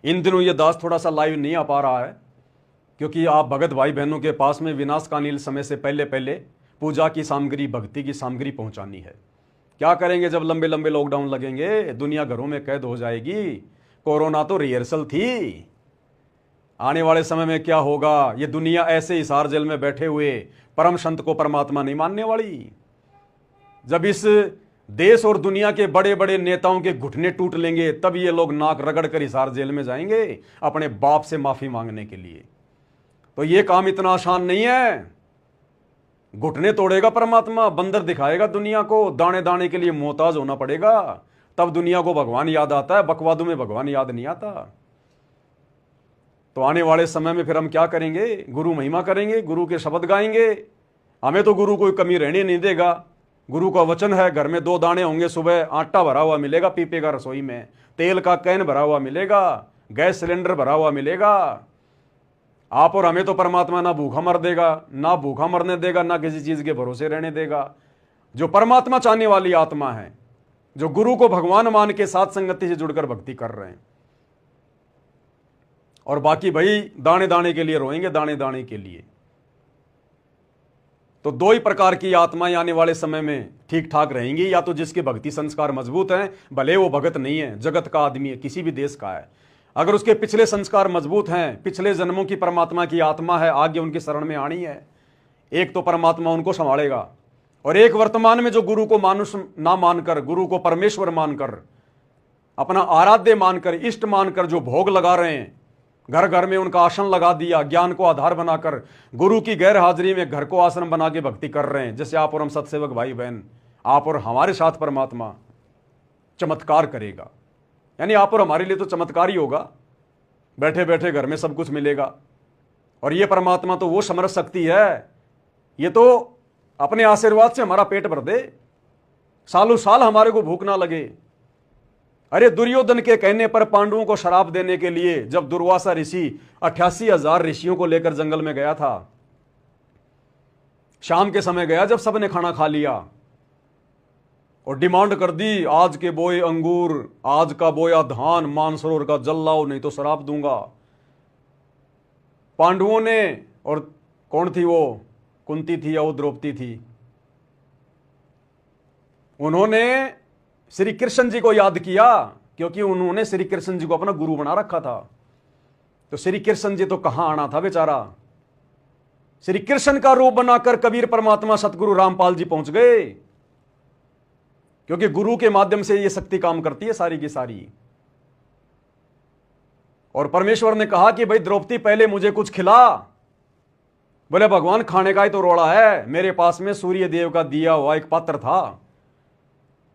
इन दिनों ये दास थोड़ा सा लाइव नहीं आ पा रहा है, क्योंकि आप भगत भाई बहनों के पास में विनाशकालीन समय से पहले पहले पूजा की सामग्री, भक्ति की सामग्री पहुंचानी है। क्या करेंगे जब लंबे लंबे लॉकडाउन लगेंगे, दुनिया घरों में कैद हो जाएगी। कोरोना तो रिहर्सल थी, आने वाले समय में क्या होगा ये दुनिया ऐसे हिसार जेल में बैठे हुए परम संत को परमात्मा नहीं मानने वाली। जब इस देश और दुनिया के बड़े बड़े नेताओं के घुटने टूट लेंगे, तब ये लोग नाक रगड़ कर हिसार जेल में जाएंगे अपने बाप से माफी मांगने के लिए। तो ये काम इतना आसान नहीं है। घुटने तोड़ेगा परमात्मा, बंदर दिखाएगा दुनिया को, दाने दाने के लिए मोहताज होना पड़ेगा, तब दुनिया को भगवान याद आता है। बकवादों में भगवान याद नहीं आता। तो आने वाले समय में फिर हम क्या करेंगे? गुरु महिमा करेंगे, गुरु के शब्द गाएंगे। हमें तो गुरु कोई कमी रहने नहीं देगा। गुरु का वचन है, घर में 2 दाने होंगे, सुबह आटा भरा हुआ मिलेगा पीपे का रसोई में, तेल का कैन भरा हुआ मिलेगा, गैस सिलेंडर भरा हुआ मिलेगा। आप और हमें तो परमात्मा ना भूखा मर देगा, ना भूखा मरने देगा, ना किसी चीज के भरोसे रहने देगा। जो परमात्मा चाहने वाली आत्मा है, जो गुरु को भगवान मान के साथ संगति से जुड़कर भक्ति कर रहे हैं, और बाकी भाई दाने दाने के लिए रोएंगे, दाने दाने के लिए। तो 2 ही प्रकार की आत्माएं आने वाले समय में ठीक ठाक रहेंगी। या तो जिसके भक्ति संस्कार मजबूत हैं, भले वो भगत नहीं है, जगत का आदमी है, किसी भी देश का है, अगर उसके पिछले संस्कार मजबूत हैं, पिछले जन्मों की परमात्मा की आत्मा है, आगे उनकी शरण में आनी है, एक तो परमात्मा उनको संभालेगा। और एक वर्तमान में जो गुरु को मानुष ना मानकर, गुरु को परमेश्वर मानकर, अपना आराध्य मानकर, इष्ट मानकर जो भोग लगा रहे हैं, घर घर में उनका आसन लगा दिया, ज्ञान को आधार बनाकर गुरु की गैर हाजिरी में घर को आश्रम बना के भक्ति कर रहे हैं, जैसे आप और हम सत्सेवक भाई बहन, आप और हमारे साथ परमात्मा चमत्कार करेगा। यानी आप और हमारे लिए तो चमत्कार ही होगा, बैठे बैठे घर में सब कुछ मिलेगा। और ये परमात्मा तो वो समर्थ शक्ति है, ये तो अपने आशीर्वाद से हमारा पेट भर दे, सालों साल हमारे को भूख ना लगे। अरे दुर्योधन के कहने पर पांडवों को शराप देने के लिए जब दुर्वासा ऋषि 88,000 ऋषियों को लेकर जंगल में गया था, शाम के समय गया जब सबने खाना खा लिया, और डिमांड कर दी, आज के बोए अंगूर, आज का बोया धान मानसरोवर का जल लाओ, नहीं तो शराप दूंगा। पांडवों ने, और कौन थी वो, कुंती थी या वो द्रौपदी थी, उन्होंने श्री कृष्ण जी को याद किया, क्योंकि उन्होंने श्री कृष्ण जी को अपना गुरु बना रखा था। तो श्री कृष्ण जी तो कहां आना था बेचारा, श्री कृष्ण का रूप बनाकर कबीर परमात्मा सतगुरु रामपाल जी पहुंच गए, क्योंकि गुरु के माध्यम से यह शक्ति काम करती है सारी की सारी। और परमेश्वर ने कहा कि भाई द्रौपदी पहले मुझे कुछ खिला। बोले भगवान खाने का ही तो रोड़ा है, मेरे पास में सूर्य देव का दिया हुआ एक पात्र था,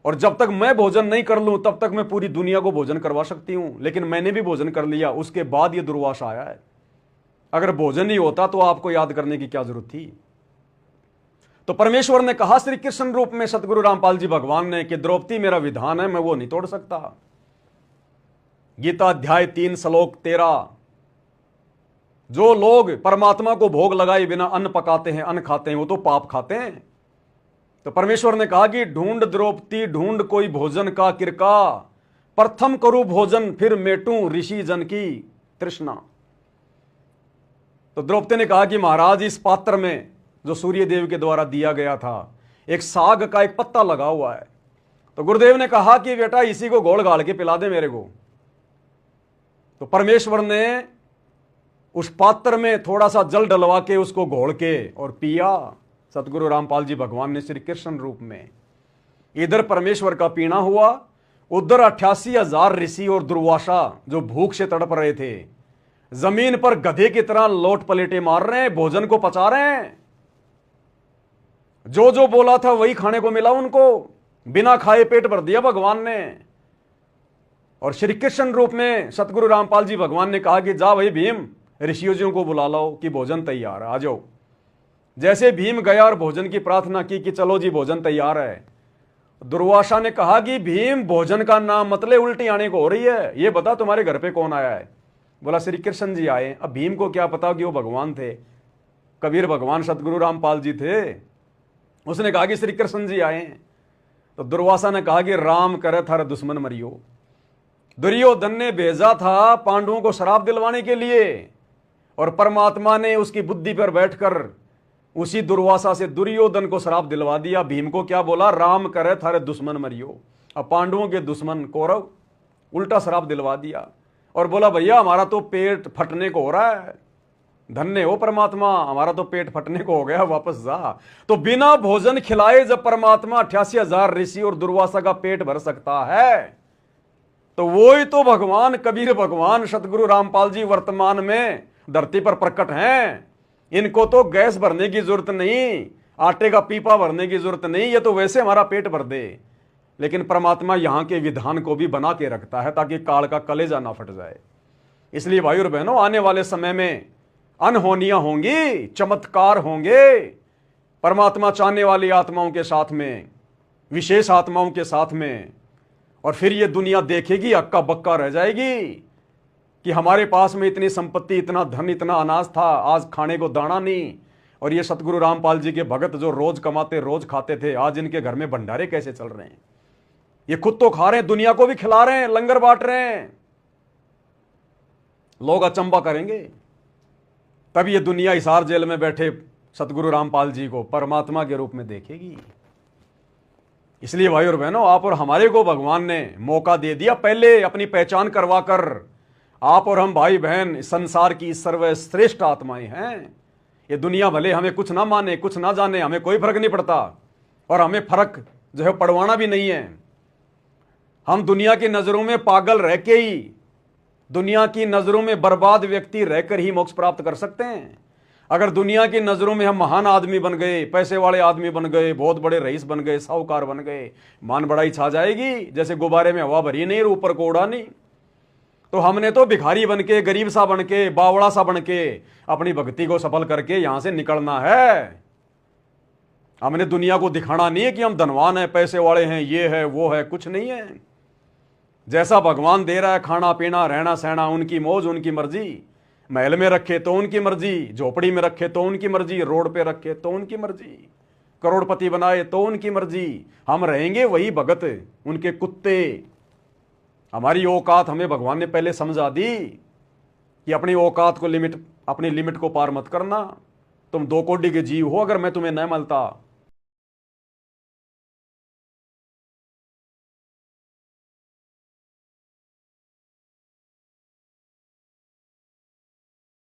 और जब तक मैं भोजन नहीं कर लूं तब तक मैं पूरी दुनिया को भोजन करवा सकती हूं, लेकिन मैंने भी भोजन कर लिया, उसके बाद ये दुर्वासा आया है। अगर भोजन नहीं होता तो आपको याद करने की क्या जरूरत थी। तो परमेश्वर ने कहा श्री कृष्ण रूप में सतगुरु रामपाल जी भगवान ने कि द्रौपदी मेरा विधान है, मैं वो नहीं तोड़ सकता। गीता अध्याय 3 श्लोक 13। जो लोग परमात्मा को भोग लगाए बिना अन्न पकाते हैं, अन्न खाते हैं, वो तो पाप खाते हैं। तो परमेश्वर ने कहा कि ढूंढ द्रौपदी ढूंढ कोई भोजन का किरका, प्रथम करूं भोजन फिर मेटूं ऋषि जन की तृष्णा। तो द्रौपदी ने कहा कि महाराज इस पात्र में जो सूर्य देव के द्वारा दिया गया था, एक साग का एक पत्ता लगा हुआ है। तो गुरुदेव ने कहा कि बेटा इसी को घोल घाल के पिला दे मेरे को। तो परमेश्वर ने उस पात्र में थोड़ा सा जल डलवा के उसको घोल के और पिया, सतगुरु रामपाल जी भगवान ने श्री कृष्ण रूप में। इधर परमेश्वर का पीना हुआ, उधर 88,000 ऋषि और दुर्वासा जो भूख से तड़प रहे थे, जमीन पर गधे की तरह लोट पलेटे मार रहे हैं, भोजन को पचा रहे हैं। जो जो बोला था वही खाने को मिला उनको, बिना खाए पेट भर दिया भगवान ने। और श्री कृष्ण रूप में सतगुरु रामपाल जी भगवान ने कहा कि जा भाई भीम, ऋषियों जी को बुला लाओ कि भोजन तैयार है, आ जाओ। जैसे भीम गया और भोजन की प्रार्थना की कि चलो जी भोजन तैयार है, दुर्वासा ने कहा कि भीम भोजन का नाम मतलब उल्टी आने को हो रही है, ये बता तुम्हारे घर पे कौन आया है। बोला श्री कृष्ण जी आए। अब भीम को क्या पता कि वो भगवान थे, कबीर भगवान सतगुरु रामपाल जी थे। उसने कहा कि श्री कृष्ण जी आए। तो दुर्वासा ने कहा कि राम करे थारा दुश्मन मरियो। दुर्योधन ने भेजा था पांडवों को श्राप दिलवाने के लिए, और परमात्मा ने उसकी बुद्धि पर बैठकर उसी दुर्वासा से दुर्योधन को श्राप दिलवा दिया। भीम को क्या बोला, राम करे थारे दुश्मन मरियो। अब पांडवों के दुश्मन कौरव उल्टा श्राप दिलवा दिया और बोला भैया हमारा तो पेट फटने को हो रहा है, धन्य हो परमात्मा, हमारा तो पेट फटने को हो गया, वापस जा। तो बिना भोजन खिलाए जब परमात्मा 88,000 ऋषि और दुर्वासा का पेट भर सकता है, तो वो ही तो भगवान कबीर भगवान सतगुरु रामपाल जी वर्तमान में धरती पर प्रकट हैं। इनको तो गैस भरने की जरूरत नहीं, आटे का पीपा भरने की जरूरत नहीं, ये तो वैसे हमारा पेट भर दे। लेकिन परमात्मा यहां के विधान को भी बना के रखता है ताकि काल का कलेजा ना फट जाए। इसलिए भाई और बहनों, आने वाले समय में अनहोनियां होंगी, चमत्कार होंगे। परमात्मा चाहने वाली आत्माओं के साथ में, विशेष आत्माओं के साथ में, और फिर ये दुनिया देखेगी, हक्का बक्का रह जाएगी कि हमारे पास में इतनी संपत्ति, इतना धन, इतना अनाज था, आज खाने को दाना नहीं। और ये सतगुरु रामपाल जी के भगत जो रोज कमाते रोज खाते थे, आज इनके घर में भंडारे कैसे चल रहे हैं। ये खुद तो खा रहे हैं, दुनिया को भी खिला रहे हैं, लंगर बांट रहे हैं। लोग अचंबा करेंगे। तब ये दुनिया हिसार जेल में बैठे सतगुरु रामपाल जी को परमात्मा के रूप में देखेगी। इसलिए भाई और बहनों, आप और हमारे को भगवान ने मौका दे दिया, पहले अपनी पहचान करवाकर। आप और हम भाई बहन संसार की सर्वश्रेष्ठ आत्माएं हैं। ये दुनिया भले हमें कुछ ना माने, कुछ ना जाने, हमें कोई फर्क नहीं पड़ता, और हमें फर्क जो है पड़वाना भी नहीं है। हम दुनिया की नजरों में पागल रह के ही, दुनिया की नजरों में बर्बाद व्यक्ति रहकर ही मोक्ष प्राप्त कर सकते हैं। अगर दुनिया की नजरों में हम महान आदमी बन गए, पैसे वाले आदमी बन गए, बहुत बड़े रईस बन गए, साहूकार बन गए, मान बड़ाई छा जाएगी। जैसे गुब्बारे में हवा भरी नहीं, ऊपर को उड़ा नहीं। तो हमने तो भिखारी बन के, गरीब सा बन के, बावड़ा सा बन के अपनी भक्ति को सफल करके यहां से निकलना है। हमने दुनिया को दिखाना नहीं है कि हम धनवान हैं, पैसे वाले हैं, ये है वो है, कुछ नहीं है। जैसा भगवान दे रहा है, खाना पीना रहना सहना, उनकी मौज उनकी मर्जी। महल में रखे तो उनकी मर्जी, झोपड़ी में रखे तो उनकी मर्जी, रोड पे रखे तो उनकी मर्जी, करोड़पति बनाए तो उनकी मर्जी। हम रहेंगे वही भगत, उनके कुत्ते। हमारी औकात हमें भगवान ने पहले समझा दी कि अपनी औकात को अपनी लिमिट को पार मत करना। तुम 2 कोड़ी के जीव हो, अगर मैं तुम्हें न मिलता